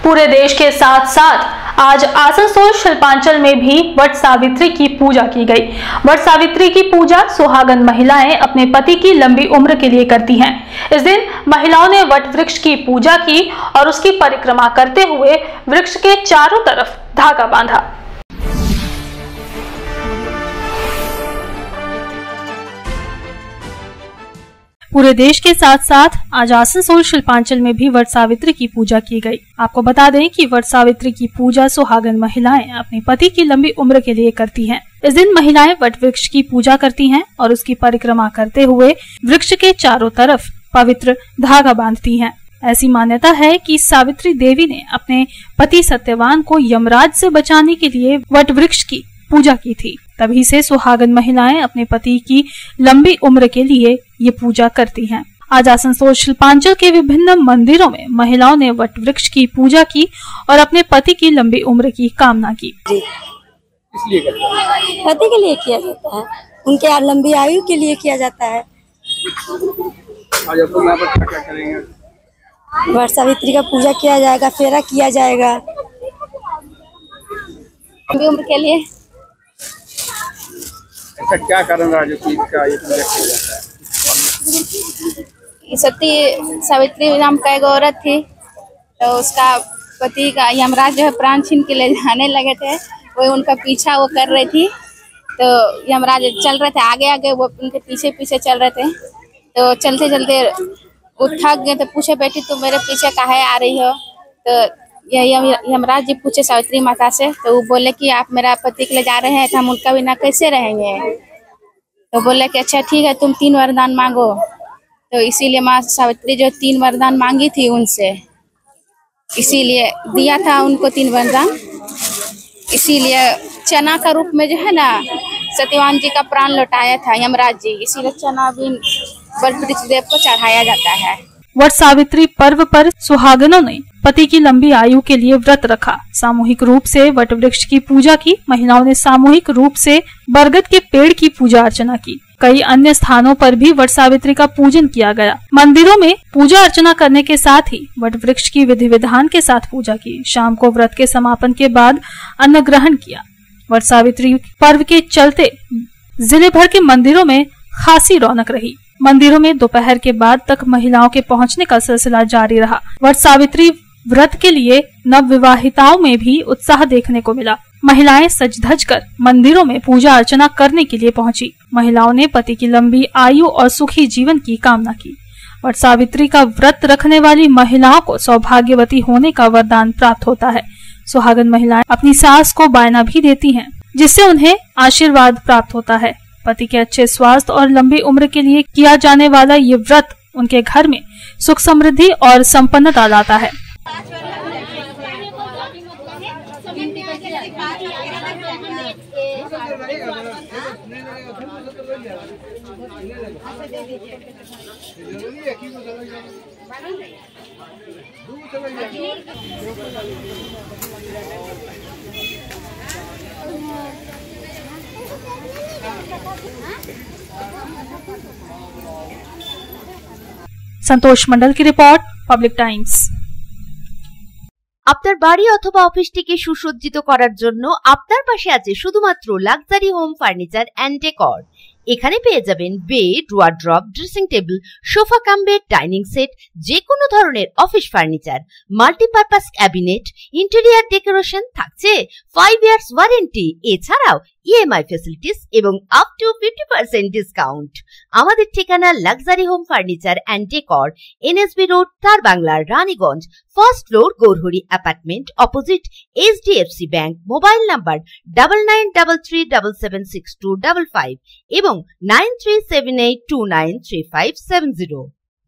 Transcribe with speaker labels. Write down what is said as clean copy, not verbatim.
Speaker 1: पूरे देश के साथ साथ आज आसनसोल शिल्पांचल में भी वट सावित्री की पूजा की गई। वट सावित्री की पूजा सुहागन महिलाएं अपने पति की लंबी उम्र के लिए करती हैं। इस दिन महिलाओं ने वट वृक्ष की पूजा की और उसकी परिक्रमा करते हुए वृक्ष के चारों तरफ धागा बांधा। पूरे देश के साथ साथ आज आसनसोल शिल्पांचल में भी वट सावित्री की पूजा की गई। आपको बता दें कि वट सावित्री की पूजा सुहागन महिलाएं अपने पति की लंबी उम्र के लिए करती हैं। इस दिन महिलाएं वट वृक्ष की पूजा करती हैं और उसकी परिक्रमा करते हुए वृक्ष के चारों तरफ पवित्र धागा बांधती हैं। ऐसी मान्यता है कि सावित्री देवी ने अपने पति सत्यवान को यमराज से बचाने के लिए वट वृक्ष की पूजा की थी। तभी से सुहागन महिलाएं अपने पति की लंबी उम्र के लिए ये पूजा करती हैं। आज आसनसोल शिल्पांचल के विभिन्न मंदिरों में महिलाओं ने वट वृक्ष की पूजा की और अपने पति की लंबी उम्र की कामना की।
Speaker 2: इसलिए पति के लिए किया जाता है, उनके लंबी आयु के लिए किया जाता है।
Speaker 3: आज आप यहाँ पर क्या करेंगे?
Speaker 2: वट सावित्री का पूजा किया जाएगा, फेरा किया जाएगा।
Speaker 4: लंबी उम्र के लिए
Speaker 3: ऐसा क्या कारण रहा जो कि इसका ये पूजा किया जाता है?
Speaker 4: सती सावित्री नाम का एक औरत थी, तो उसका पति का यमराज जो है प्राण छीन के ले जाने लगे थे। वो उनका पीछा वो कर रही थी, तो यमराज चल रहे थे आगे आगे, वो उनके पीछे पीछे चल रहे थे। तो चलते चलते वो थक गए, तो पूछे बेटी तुम मेरे पीछे काहे आ रही हो? तो यमराज जी पूछे सावित्री माता से, तो वो बोले कि आप मेरा पति के लिए जा रहे हैं, तो हम उनका बिना कैसे रहेंगे? तो बोले कि अच्छा ठीक है, तुम 3 वरदान मांगो। तो इसीलिए माँ सावित्री जो 3 वरदान मांगी थी उनसे, इसीलिए दिया था उनको 3 वरदान। इसीलिए चना का रूप में जो है ना सत्यवान जी का प्राण लौटाया था यमराज जी, इसीलिए चना भी वट वृक्ष देव को चढ़ाया जाता है।
Speaker 1: वट सावित्री पर्व पर सुहागनों ने पति की लंबी आयु के लिए व्रत रखा। सामूहिक रूप से वट वृक्ष की पूजा की। महिलाओं ने सामूहिक रूप से बरगद के पेड़ की पूजा अर्चना की। कई अन्य स्थानों पर भी वट सावित्री का पूजन किया गया। मंदिरों में पूजा अर्चना करने के साथ ही वट वृक्ष की विधि विधान के साथ पूजा की। शाम को व्रत के समापन के बाद अन्न ग्रहण किया। वट सावित्री पर्व के चलते जिले भर के मंदिरों में खासी रौनक रही। मंदिरों में दोपहर के बाद तक महिलाओं के पहुंचने का सिलसिला जारी रहा। वट सावित्री व्रत के लिए नवविवाहिताओं में भी उत्साह देखने को मिला। महिलाएं सज धज कर मंदिरों में पूजा अर्चना करने के लिए पहुंची। महिलाओं ने पति की लंबी आयु और सुखी जीवन की कामना की। वट सावित्री का व्रत रखने वाली महिलाओं को सौभाग्यवती होने का वरदान प्राप्त होता है। सुहागन महिलाएं अपनी सास को बायना भी देती हैं, जिससे उन्हें आशीर्वाद प्राप्त होता है। पति के अच्छे स्वास्थ्य और लंबी उम्र के लिए किया जाने वाला ये व्रत उनके घर में सुख समृद्धि और संपन्नता लाता है। संतोष मंडल की रिपोर्ट, पब्लिक टाइम्स।
Speaker 5: আপনার বাড়ি অথবা অফিসটিকে সুসজ্জিত করার জন্য আপনার পাশে আছে শুধুমাত্র luxury home furniture and decor. এখানে পেয়ে যাবেন bed, wardrobe, dressing table, sofa cum bed, dining set, যে কোনো ধরনের office furniture, multipurpose cabinet, interior decoration, থাকছে 5 ইয়ার্স ওয়ারেন্টি, এছাড়াও ইএমআই ফ্যাসিলিটিস এবং আপ টু 50% ডিসকাউন্ট। আমাদের ঠিকানা luxury home furniture and decor, NSB road, তার বাংলা, Raniganj, first floor, Gourhari apartment, opposite HDFC bank. Mobile number 9933776255 এবং 9378293570।